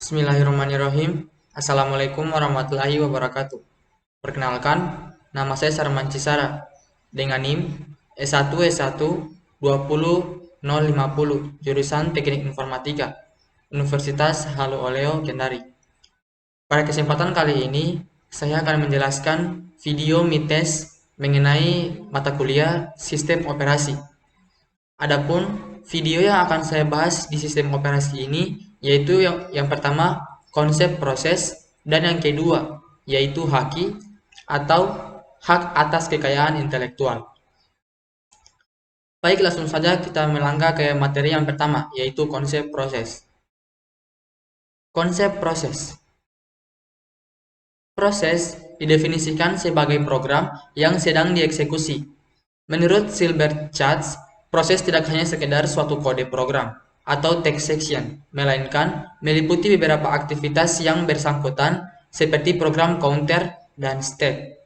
Bismillahirrahmanirrahim. Assalamualaikum warahmatullahi wabarakatuh. Perkenalkan, nama saya Sarman Cisara dengan NIM S1S1 20050 jurusan Teknik Informatika Universitas Halu Oleo Kendari. Pada kesempatan kali ini, saya akan menjelaskan video mites mengenai mata kuliah Sistem Operasi. Adapun video yang akan saya bahas di sistem operasi ini yaitu yang pertama konsep proses dan yang kedua yaitu haki atau hak atas kekayaan intelektual. Baik, langsung saja kita melangkah ke materi yang pertama yaitu konsep proses. Konsep proses. Proses didefinisikan sebagai program yang sedang dieksekusi. Menurut Silbert Schatz, proses tidak hanya sekedar suatu kode program atau text section, melainkan meliputi beberapa aktivitas yang bersangkutan seperti program counter dan state.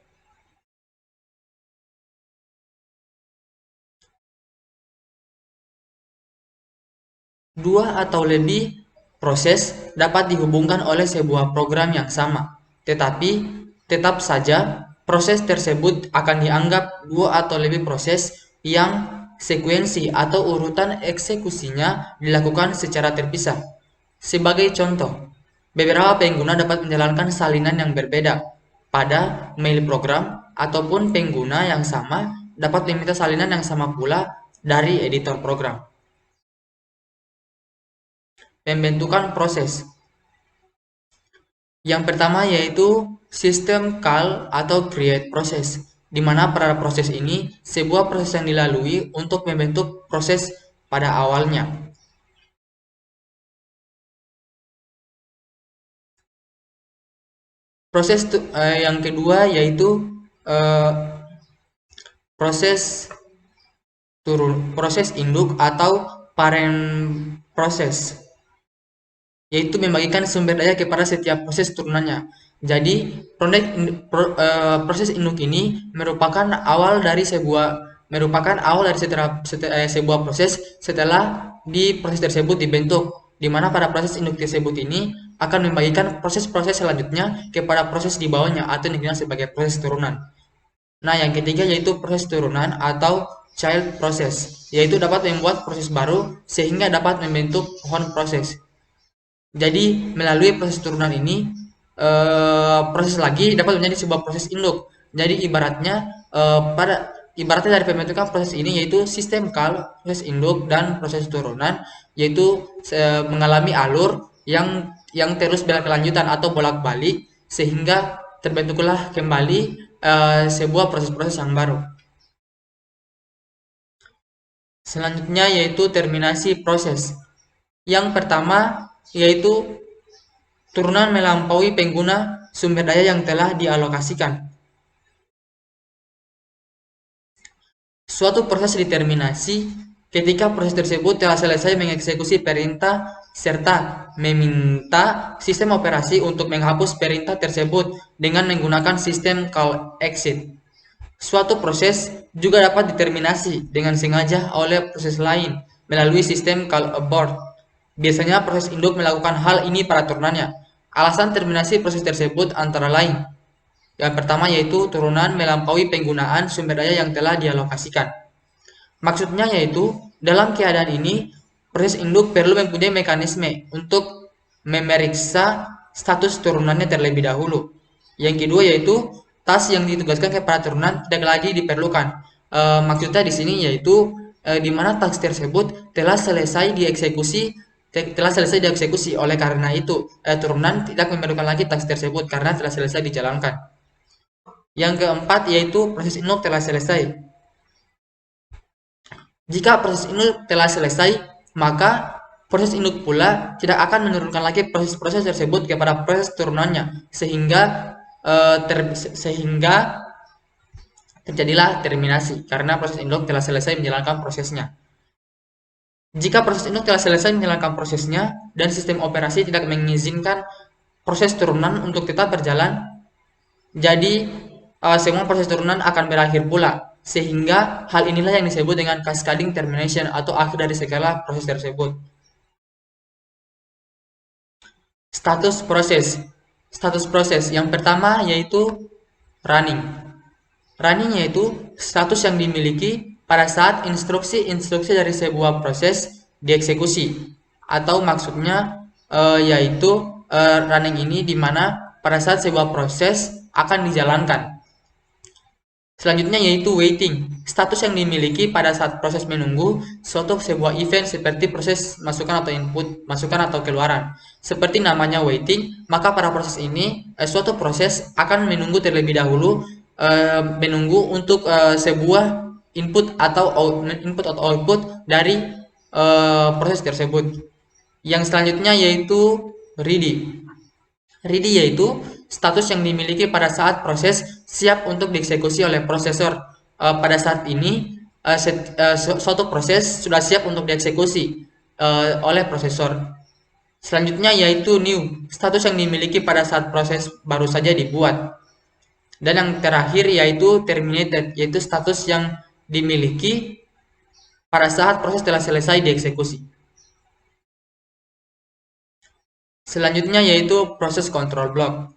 Dua atau lebih proses dapat dihubungkan oleh sebuah program yang sama, tetapi tetap saja proses tersebut akan dianggap dua atau lebih proses yang sekuensi atau urutan eksekusinya dilakukan secara terpisah. Sebagai contoh, beberapa pengguna dapat menjalankan salinan yang berbeda pada mail program ataupun pengguna yang sama dapat meminta salinan yang sama pula dari editor program. Pembentukan proses. Yang pertama yaitu sistem call atau create process, di mana pada proses ini sebuah proses yang dilalui untuk membentuk proses pada awalnya. Proses yang kedua yaitu proses induk atau parent proses, yaitu membagikan sumber daya kepada setiap proses turunannya. Jadi proses induk ini merupakan awal dari sebuah proses setelah di proses tersebut dibentuk, di mana pada proses induk tersebut ini akan membagikan proses-proses selanjutnya kepada proses di bawahnya atau yang dikenal sebagai proses turunan. Nah, yang ketiga yaitu proses turunan atau child process, yaitu dapat membuat proses baru sehingga dapat membentuk pohon proses. Jadi melalui proses turunan ini proses lagi dapat menjadi sebuah proses induk. Jadi ibaratnya dari pembentukan proses ini yaitu sistem call, proses induk dan proses turunan yaitu mengalami alur yang terus berkelanjutan atau bolak-balik sehingga terbentuklah kembali sebuah proses-proses yang baru. Selanjutnya yaitu terminasi proses. Yang pertama yaitu turunan melampaui pengguna sumber daya yang telah dialokasikan. Suatu proses diterminasi ketika proses tersebut telah selesai mengeksekusi perintah serta meminta sistem operasi untuk menghapus perintah tersebut dengan menggunakan sistem call exit. Suatu proses juga dapat diterminasi dengan sengaja oleh proses lain melalui sistem call abort. Biasanya proses induk melakukan hal ini pada turunannya. Alasan terminasi proses tersebut antara lain. Yang pertama yaitu turunan melampaui penggunaan sumber daya yang telah dialokasikan. Maksudnya yaitu dalam keadaan ini proses induk perlu mempunyai mekanisme untuk memeriksa status turunannya terlebih dahulu. Yang kedua yaitu tas yang ditugaskan kepada turunan tidak lagi diperlukan. Maksudnya di sini yaitu di mana tas tersebut telah selesai dieksekusi. Oleh karena itu turunan tidak memerlukan lagi tas tersebut karena telah selesai dijalankan. Yang keempat yaitu proses induk telah selesai. Jika proses induk telah selesai, maka proses induk pula tidak akan menurunkan lagi proses-proses tersebut kepada proses turunannya sehingga terjadilah terminasi karena proses induk telah selesai menjalankan prosesnya. Jika proses induk telah selesai menjalankan prosesnya dan sistem operasi tidak mengizinkan proses turunan untuk tetap berjalan, jadi semua proses turunan akan berakhir pula. Sehingga hal inilah yang disebut dengan cascading termination atau akhir dari segala proses tersebut. Status proses. Status proses yang pertama yaitu running. Running yaitu status yang dimiliki pada saat instruksi-instruksi dari sebuah proses dieksekusi. Atau maksudnya yaitu running ini di mana pada saat sebuah proses akan dijalankan. Selanjutnya yaitu waiting, status yang dimiliki pada saat proses menunggu suatu sebuah event seperti proses masukan atau input, masukan atau keluaran. Seperti namanya waiting, maka pada proses ini suatu proses akan menunggu terlebih dahulu, menunggu untuk sebuah input atau output dari proses tersebut. Yang selanjutnya yaitu ready. Ready yaitu status yang dimiliki pada saat proses siap untuk dieksekusi oleh prosesor. Pada saat ini suatu proses sudah siap untuk dieksekusi oleh prosesor. Selanjutnya yaitu new, status yang dimiliki pada saat proses baru saja dibuat. Dan yang terakhir yaitu terminated, yaitu status yang dimiliki pada saat proses telah selesai dieksekusi. Selanjutnya yaitu proses control block.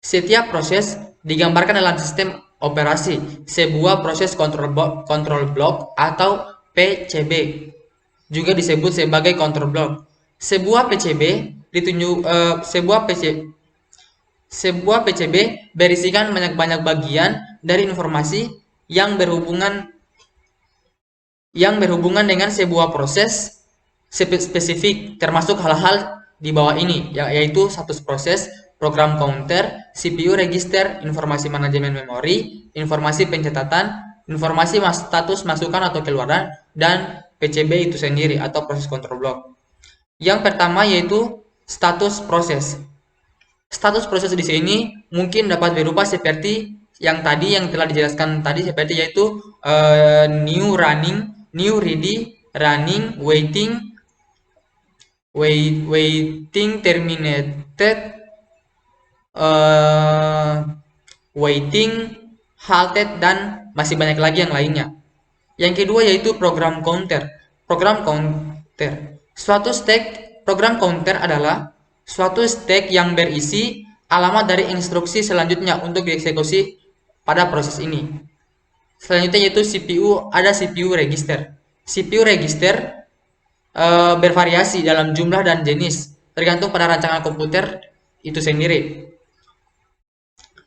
Setiap proses digambarkan dalam sistem operasi sebuah proses control block atau PCB, juga disebut sebagai control block. Sebuah PCB sebuah PCB berisikan banyak bagian dari informasi yang berhubungan dengan sebuah proses spesifik, termasuk hal-hal di bawah ini, yaitu status proses, program counter, CPU register, informasi manajemen memori, informasi pencatatan, informasi status masukan atau keluaran, dan PCB itu sendiri atau proses control block. Yang pertama yaitu status proses. Status proses di sini mungkin dapat berupa seperti yang tadi yang telah dijelaskan tadi, seperti yaitu new running, new ready, running, waiting, terminated, waiting, halted, dan masih banyak lagi yang lainnya. Yang kedua yaitu program counter. Program counter. Program counter adalah suatu stack yang berisi alamat dari instruksi selanjutnya untuk dieksekusi pada proses ini. Selanjutnya yaitu CPU, ada CPU register. CPU register bervariasi dalam jumlah dan jenis, tergantung pada rancangan komputer itu sendiri.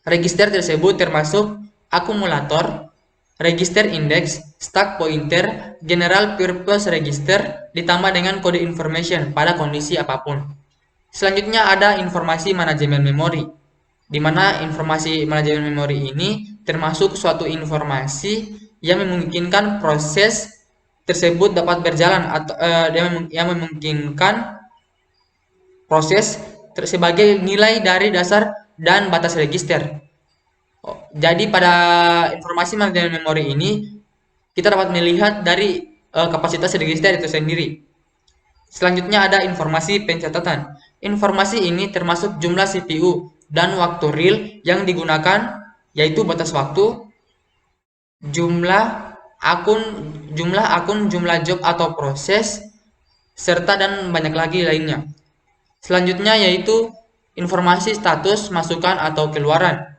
Register tersebut termasuk akumulator, register index, stack pointer, general purpose register, ditambah dengan kode information pada kondisi apapun. Selanjutnya ada informasi manajemen memori, di mana informasi manajemen memori ini termasuk suatu informasi yang memungkinkan proses tersebut dapat berjalan atau yang memungkinkan proses sebagai nilai dari dasar dan batas register. Jadi pada informasi manajemen memori ini kita dapat melihat dari kapasitas register itu sendiri. Selanjutnya ada informasi pencatatan. Informasi ini termasuk jumlah CPU dan waktu real yang digunakan, yaitu batas waktu, jumlah akun, jumlah job atau proses, serta dan banyak lagi lainnya. Selanjutnya yaitu informasi status masukan atau keluaran,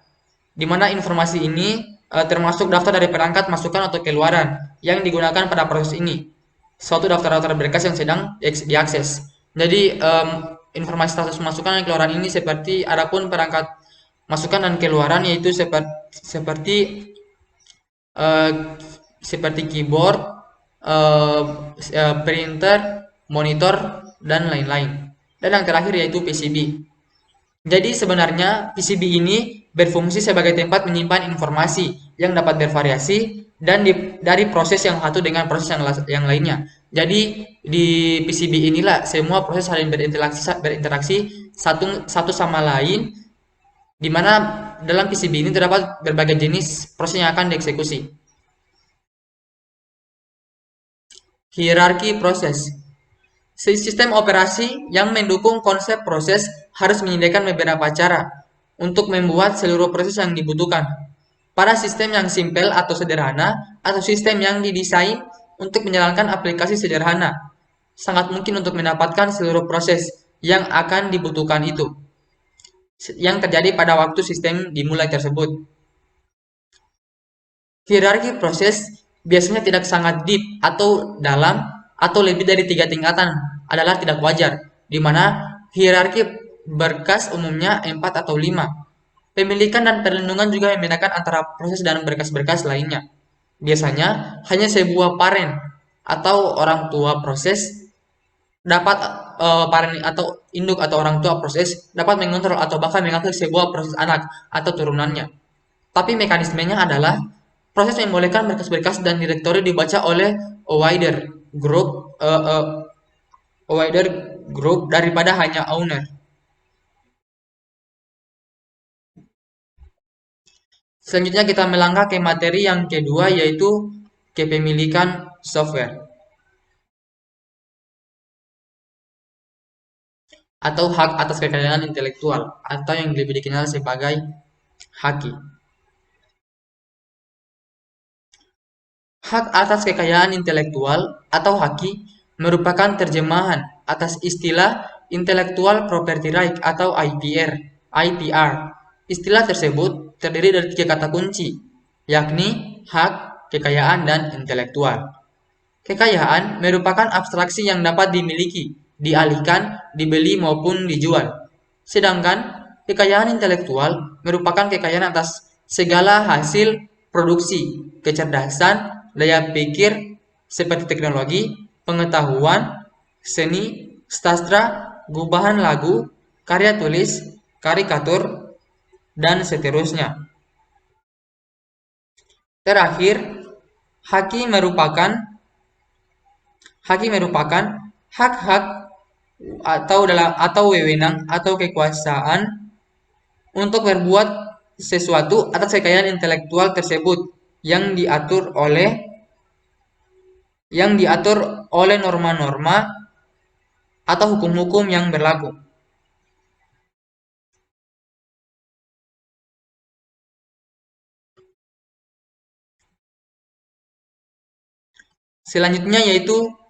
di mana informasi ini termasuk daftar dari perangkat masukan atau keluaran yang digunakan pada proses ini, suatu daftar-daftar berkas yang sedang diakses. Jadi informasi status masukan dan keluaran ini seperti adapun perangkat masukan dan keluaran yaitu seperti keyboard, printer, monitor, dan lain-lain. Dan yang terakhir yaitu PCB. Jadi sebenarnya PCB ini berfungsi sebagai tempat menyimpan informasi yang dapat bervariasi dan dari proses yang satu dengan proses yang lainnya. Jadi di PCB inilah semua proses saling berinteraksi satu sama lain, di mana dalam PCB ini terdapat berbagai jenis proses yang akan dieksekusi. Hierarki proses. Sistem operasi yang mendukung konsep proses harus menyediakan beberapa cara untuk membuat seluruh proses yang dibutuhkan. Pada sistem yang simpel atau sederhana, atau sistem yang didesain untuk menjalankan aplikasi sederhana. sangat mungkin untuk mendapatkan seluruh proses yang akan dibutuhkan itu, yang terjadi pada waktu sistem dimulai tersebut. Hierarki proses biasanya tidak sangat deep atau dalam atau lebih dari 3 tingkatan adalah tidak wajar, di mana hierarki berkas umumnya 4 atau 5. Pemilikan dan perlindungan juga membedakan antara proses dan berkas-berkas lainnya. Biasanya hanya sebuah parent atau orang tua proses dapat parent atau induk atau orang tua proses dapat mengontrol atau bahkan mengakses sebuah proses anak atau turunannya. Tapi mekanismenya adalah proses membolehkan berkas-berkas dan direktori dibaca oleh a wider group uh, uh, a wider group daripada hanya owner. Selanjutnya kita melangkah ke materi yang kedua, yaitu kepemilikan software atau hak atas kekayaan intelektual atau yang lebih dikenal sebagai haki. Hak atas kekayaan intelektual atau haki merupakan terjemahan atas istilah Intellectual Property Right atau IPR. Istilah tersebut terdiri dari 3 kata kunci, yakni hak, kekayaan, dan intelektual. Kekayaan merupakan abstraksi yang dapat dimiliki, dialihkan, dibeli maupun dijual. Sedangkan kekayaan intelektual merupakan kekayaan atas segala hasil produksi, kecerdasan, daya pikir seperti teknologi, pengetahuan, seni, sastra, gubahan lagu, karya tulis, karikatur, dan seterusnya. Terakhir, haki merupakan hak-hak atau wewenang atau kekuasaan untuk berbuat sesuatu atas kekayaan intelektual tersebut yang diatur oleh norma-norma atau hukum-hukum yang berlaku. Selanjutnya yaitu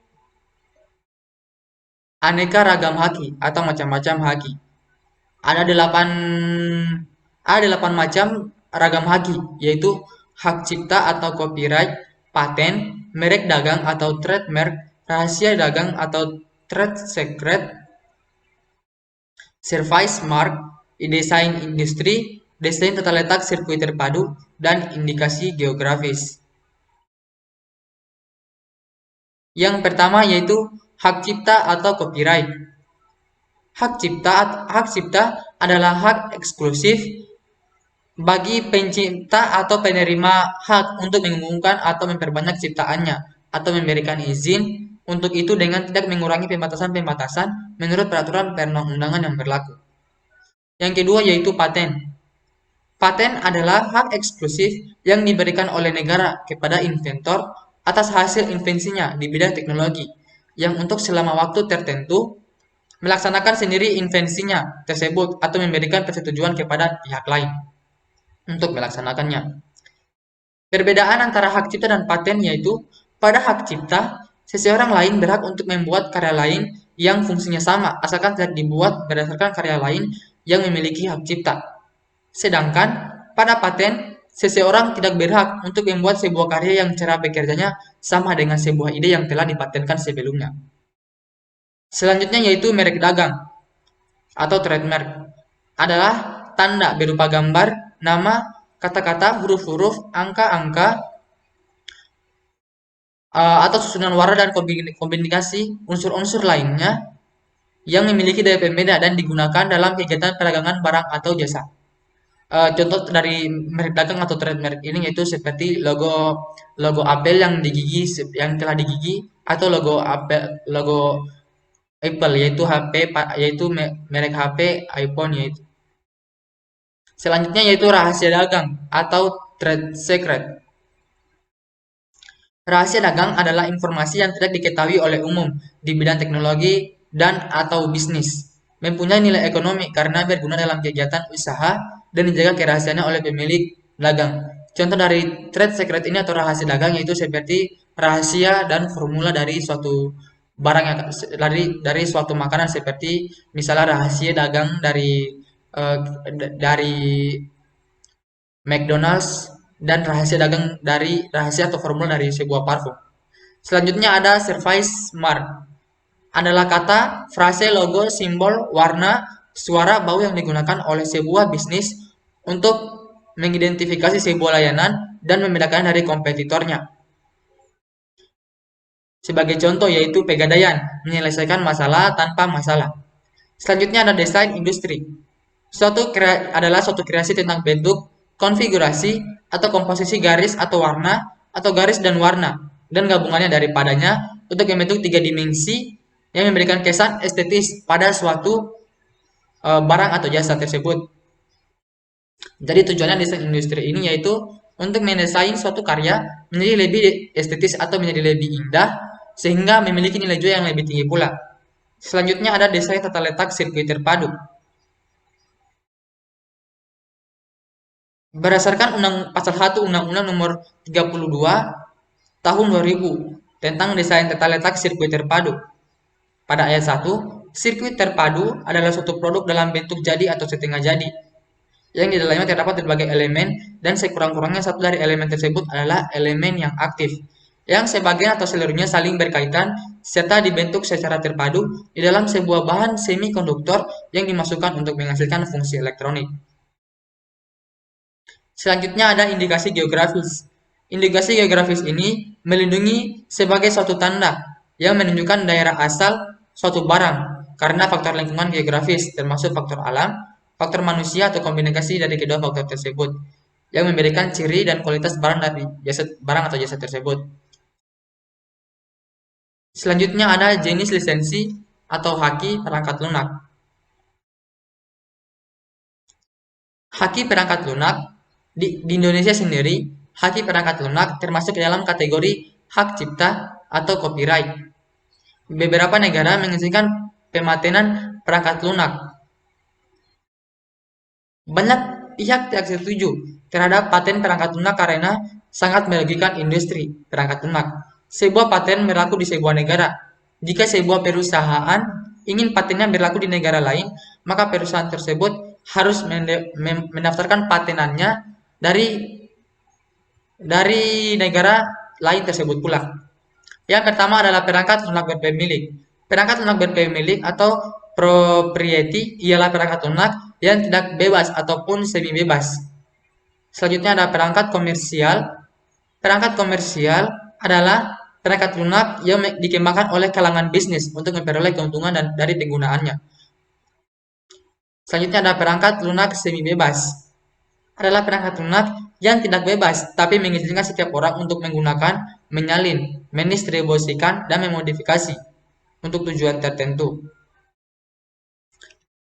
aneka ragam haki atau macam-macam haki. Ada 8 macam ragam haki, yaitu hak cipta atau copyright, paten, merek dagang atau trademark, rahasia dagang atau trade secret, service mark, desain industri, desain tata letak sirkuit terpadu, dan indikasi geografis. Yang pertama yaitu hak cipta atau copyright. Hak cipta adalah hak eksklusif bagi pencipta atau penerima hak untuk mengumumkan atau memperbanyak ciptaannya atau memberikan izin untuk itu dengan tidak mengurangi pembatasan-pembatasan menurut peraturan perundang-undangan yang berlaku. Yang kedua yaitu paten. Paten adalah hak eksklusif yang diberikan oleh negara kepada inventor atas hasil invensinya di bidang teknologi yang untuk selama waktu tertentu melaksanakan sendiri invensinya tersebut atau memberikan persetujuan kepada pihak lain untuk melaksanakannya. Perbedaan antara hak cipta dan paten yaitu pada hak cipta, seseorang lain berhak untuk membuat karya lain yang fungsinya sama asalkan tidak dibuat berdasarkan karya lain yang memiliki hak cipta. Sedangkan pada paten, seseorang tidak berhak untuk membuat sebuah karya yang cara bekerjanya sama dengan sebuah ide yang telah dipatenkan sebelumnya. Selanjutnya yaitu merek dagang atau trademark adalah tanda berupa gambar, nama, kata-kata, huruf-huruf, angka-angka, atau susunan warna dan kombinasi unsur-unsur lainnya yang memiliki daya pembeda dan digunakan dalam kegiatan perdagangan barang atau jasa. Contoh dari merek dagang atau trademark ini yaitu seperti logo Apple yang telah digigi atau logo Apple yaitu merek HP iPhone yaitu. Selanjutnya yaitu rahasia dagang atau trade secret. Rahasia dagang adalah informasi yang tidak diketahui oleh umum di bidang teknologi dan atau bisnis. Mempunyai nilai ekonomi karena berguna dalam kegiatan usaha dan dijaga kerahasiaannya oleh pemilik dagang. Contoh dari trade secret ini atau rahasia dagang yaitu seperti rahasia dan formula dari suatu barang yang dari suatu makanan seperti misalnya rahasia dagang eh, dari McDonald's dan rahasia dagang dari rahasia atau formula dari sebuah parfum. Selanjutnya ada service mark. Adalah kata, frase, logo, simbol, warna, suara, bau yang digunakan oleh sebuah bisnis untuk mengidentifikasi sebuah layanan dan membedakan dari kompetitornya. Sebagai contoh yaitu Pegadaian, menyelesaikan masalah tanpa masalah. Selanjutnya ada desain industri. Adalah suatu kreasi tentang bentuk, konfigurasi, atau komposisi garis atau warna, atau garis dan warna, dan gabungannya daripadanya untuk membentuk tiga dimensi yang memberikan kesan estetis pada suatu barang atau jasa tersebut. Jadi tujuannya desain industri ini yaitu untuk mendesain suatu karya menjadi lebih estetis atau menjadi lebih indah sehingga memiliki nilai jual yang lebih tinggi pula. Selanjutnya ada desain tata letak sirkuit terpadu. Berdasarkan Pasal 1 Undang-Undang Nomor 32 Tahun 2000 tentang desain tata letak sirkuit terpadu. Pada ayat 1, sirkuit terpadu adalah suatu produk dalam bentuk jadi atau setengah jadi, yang di dalamnya terdapat berbagai elemen dan sekurang-kurangnya satu dari elemen tersebut adalah elemen yang aktif, yang sebagian atau seluruhnya saling berkaitan serta dibentuk secara terpadu di dalam sebuah bahan semikonduktor yang dimasukkan untuk menghasilkan fungsi elektronik. Selanjutnya ada indikasi geografis. Indikasi geografis ini melindungi sebagai suatu tanda yang menunjukkan daerah asal suatu barang karena faktor lingkungan geografis termasuk faktor alam, faktor manusia atau kombinasi dari kedua faktor tersebut yang memberikan ciri dan kualitas barang atau jasa tersebut. Selanjutnya ada jenis lisensi atau haki perangkat lunak. Haki perangkat lunak di Indonesia sendiri, haki perangkat lunak termasuk dalam kategori hak cipta atau copyright. Beberapa negara mengizinkan pematenan perangkat lunak. Banyak pihak tidak setuju terhadap paten perangkat lunak karena sangat merugikan industri perangkat lunak. Sebuah paten berlaku di sebuah negara. Jika sebuah perusahaan ingin patennya berlaku di negara lain, maka perusahaan tersebut harus mendaftarkan patenannya dari negara lain tersebut pula. Yang pertama adalah perangkat lunak berpemilik. Perangkat lunak berpemilik atau propriety ialah perangkat lunak yang tidak bebas ataupun semi bebas. Selanjutnya ada perangkat komersial. Perangkat komersial adalah perangkat lunak yang dikembangkan oleh kalangan bisnis untuk memperoleh keuntungan dari penggunaannya. Selanjutnya ada perangkat lunak semi bebas. Adalah perangkat lunak yang tidak bebas, tapi mengizinkan setiap orang untuk menggunakan, menyalin, mendistribusikan, dan memodifikasi untuk tujuan tertentu.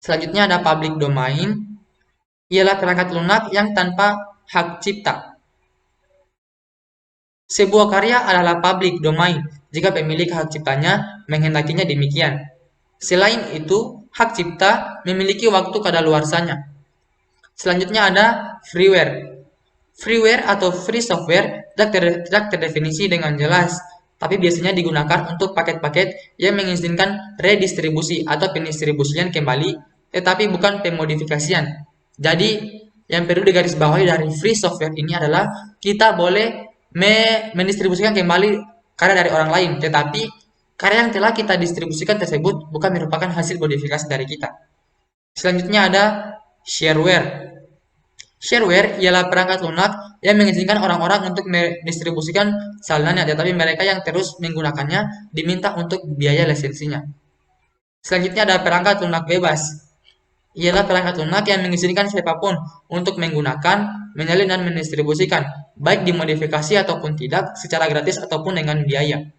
Selanjutnya ada public domain, ialah perangkat lunak yang tanpa hak cipta. Sebuah karya adalah public domain jika pemilik hak ciptanya menghendakinya demikian. Selain itu, hak cipta memiliki waktu kadaluarsanya. Selanjutnya ada freeware. Freeware atau free software tidak terdefinisi dengan jelas, tapi biasanya digunakan untuk paket-paket yang mengizinkan redistribusi atau pendistribusian kembali, tetapi bukan pemodifikasian. Jadi, yang perlu digarisbawahi dari free software ini adalah kita boleh mendistribusikan kembali karya dari orang lain, tetapi karya yang telah kita distribusikan tersebut bukan merupakan hasil modifikasi dari kita. Selanjutnya ada shareware. Shareware ialah perangkat lunak yang mengizinkan orang-orang untuk mendistribusikan salinannya, tetapi mereka yang terus menggunakannya diminta untuk biaya lisensinya. Selanjutnya ada perangkat lunak bebas. Ialah perangkat lunak yang mengizinkan siapapun untuk menggunakan, menyalin, dan mendistribusikan, baik dimodifikasi ataupun tidak, secara gratis ataupun dengan biaya.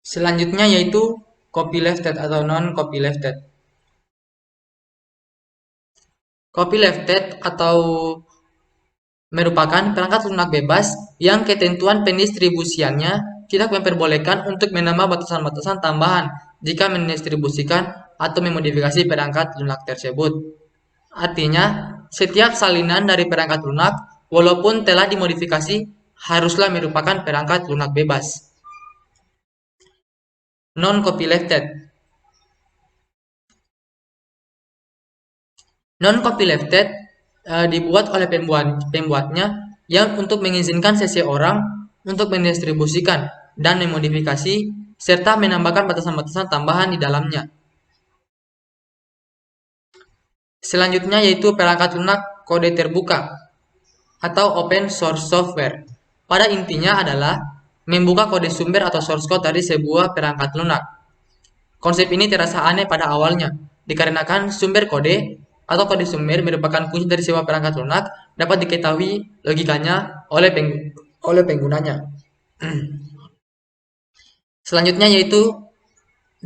Selanjutnya yaitu copylefted atau non-copylefted. Copylefted atau merupakan perangkat lunak bebas yang ketentuan pendistribusiannya tidak memperbolehkan untuk menambah batasan-batasan tambahan jika mendistribusikan atau memodifikasi perangkat lunak tersebut. Artinya, setiap salinan dari perangkat lunak, walaupun telah dimodifikasi, haruslah merupakan perangkat lunak bebas. Non-copylefted. Non-copylefted dibuat oleh pembuatnya yang untuk mengizinkan seseorang untuk mendistribusikan dan memodifikasi serta menambahkan batasan-batasan tambahan di dalamnya. Selanjutnya yaitu perangkat lunak kode terbuka atau open source software. Pada intinya adalah membuka kode sumber atau source code dari sebuah perangkat lunak. Konsep ini terasa aneh pada awalnya, dikarenakan sumber kode atau kode sumber merupakan kunci dari sebuah perangkat lunak dapat diketahui logikanya oleh penggunanya. Selanjutnya yaitu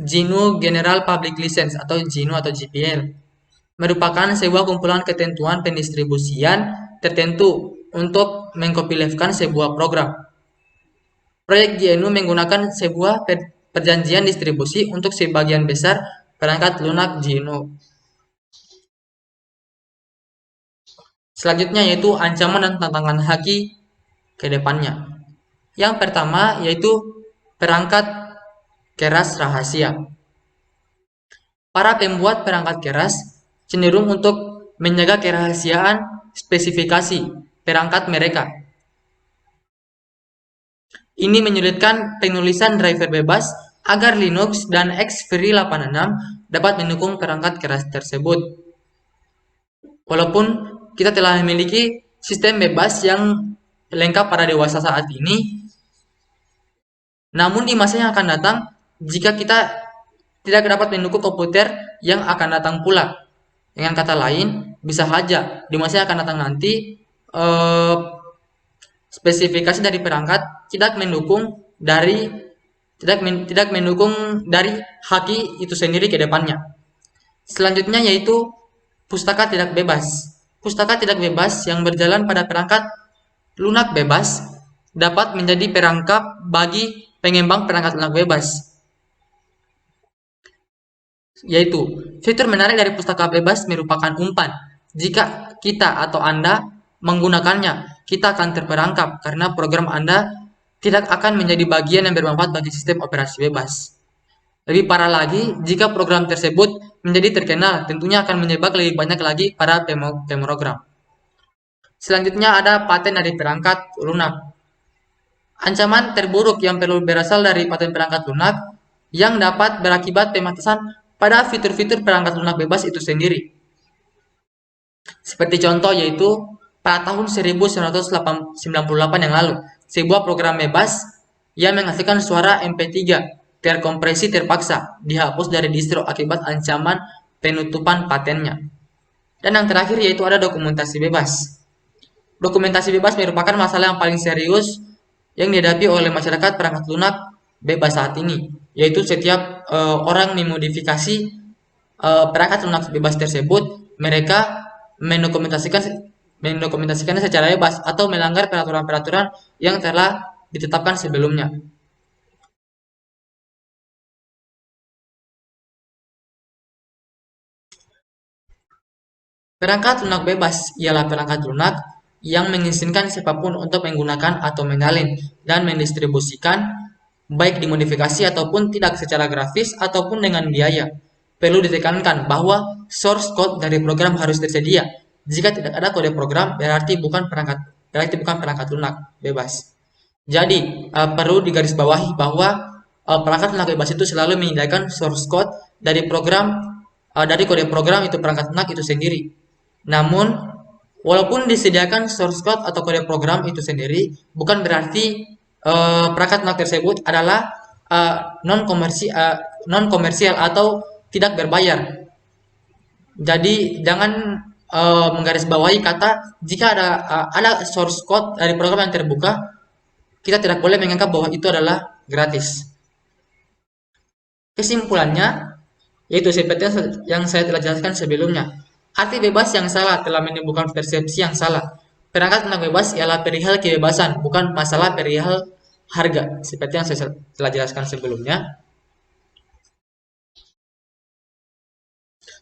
GNU General Public License atau GNU atau GPL. Merupakan sebuah kumpulan ketentuan pendistribusian tertentu untuk mengcopylefkan sebuah program. Proyek GNU menggunakan sebuah perjanjian distribusi untuk sebagian besar perangkat lunak GNU. Selanjutnya yaitu ancaman dan tantangan haki ke depannya. Yang pertama yaitu perangkat keras rahasia. Para pembuat perangkat keras cenderung untuk menjaga kerahasiaan spesifikasi perangkat mereka. Ini menyulitkan penulisan driver bebas agar Linux dan X-Free86 dapat mendukung perangkat keras tersebut. Walaupun kita telah memiliki sistem bebas yang lengkap pada dewasa saat ini, namun di masa yang akan datang, jika kita tidak dapat mendukung komputer yang akan datang pula. Dengan kata lain, bisa saja di masa yang akan datang nanti spesifikasi dari perangkat tidak mendukung dari haki itu sendiri ke depannya. Selanjutnya yaitu pustaka tidak bebas. Pustaka tidak bebas yang berjalan pada perangkat lunak bebas dapat menjadi perangkap bagi pengembang perangkat lunak bebas. Yaitu, fitur menarik dari pustaka bebas merupakan umpan. Jika kita atau Anda menggunakannya, kita akan terperangkap karena program Anda tidak akan menjadi bagian yang bermanfaat bagi sistem operasi bebas. Lebih parah lagi, jika program tersebut menjadi terkenal, tentunya akan menyebabkan lebih banyak lagi para pemrogram. Selanjutnya ada paten dari perangkat lunak. Ancaman terburuk yang perlu berasal dari paten perangkat lunak yang dapat berakibat pematasan pada fitur-fitur perangkat lunak bebas itu sendiri. Seperti contoh yaitu pada tahun 1998 yang lalu, sebuah program bebas yang menghasilkan suara MP3 terkompresi terpaksa dihapus dari distro akibat ancaman penutupan patennya. Dan yang terakhir yaitu ada dokumentasi bebas. Dokumentasi bebas merupakan masalah yang paling serius yang dihadapi oleh masyarakat perangkat lunak bebas saat ini, yaitu setiap orang memodifikasi perangkat lunak bebas tersebut, mereka mendokumentasikannya secara bebas atau melanggar peraturan-peraturan yang telah ditetapkan sebelumnya. Perangkat lunak bebas ialah perangkat lunak yang mengizinkan siapapun untuk menggunakan atau menyalin dan mendistribusikan baik dimodifikasi ataupun tidak secara grafis ataupun dengan biaya. Perlu ditekankan bahwa source code dari program harus tersedia. Jika tidak ada kode program, berarti bukan perangkat lunak bebas. Jadi, perlu digarisbawahi bahwa perangkat lunak bebas itu selalu menyediakan source code dari dari kode program itu perangkat lunak itu sendiri. Namun, walaupun disediakan source code atau kode program itu sendiri, bukan berarti perangkat lunak tersebut adalah non-komersial atau tidak berbayar. Jadi jangan menggarisbawahi kata jika ada source code dari program yang terbuka, kita tidak boleh menganggap bahwa itu adalah gratis. Kesimpulannya, yaitu seperti yang saya telah jelaskan sebelumnya, arti bebas yang salah telah menimbulkan persepsi yang salah. Perangkat lunak bebas ialah perihal kebebasan, bukan masalah perihal harga, seperti yang saya telah jelaskan sebelumnya.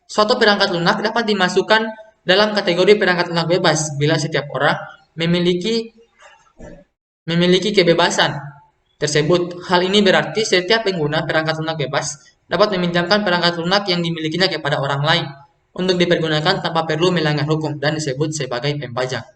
Suatu perangkat lunak dapat dimasukkan dalam kategori perangkat lunak bebas bila setiap orang memiliki kebebasan tersebut. Hal ini berarti setiap pengguna perangkat lunak bebas dapat meminjamkan perangkat lunak yang dimilikinya kepada orang lain untuk dipergunakan tanpa perlu melanggar hukum dan disebut sebagai pembajak.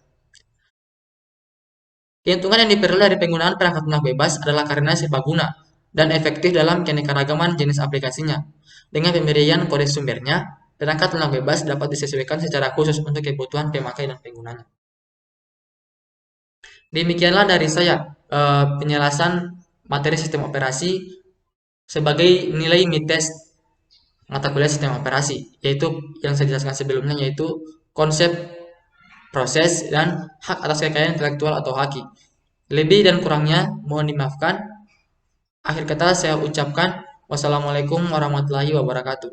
Keuntungan yang diperoleh dari penggunaan perangkat lunak bebas adalah karena serbaguna dan efektif dalam keanekaragaman jenis aplikasinya. Dengan pemberian kode sumbernya, perangkat lunak bebas dapat disesuaikan secara khusus untuk kebutuhan pemakai dan penggunanya. Demikianlah dari saya penjelasan materi sistem operasi sebagai nilai mites mata kuliah sistem operasi, yaitu yang saya jelaskan sebelumnya, yaitu konsep, proses, dan hak atas kekayaan intelektual atau haki. Lebih dan kurangnya mohon dimaafkan. Akhir kata saya ucapkan wassalamualaikum warahmatullahi wabarakatuh.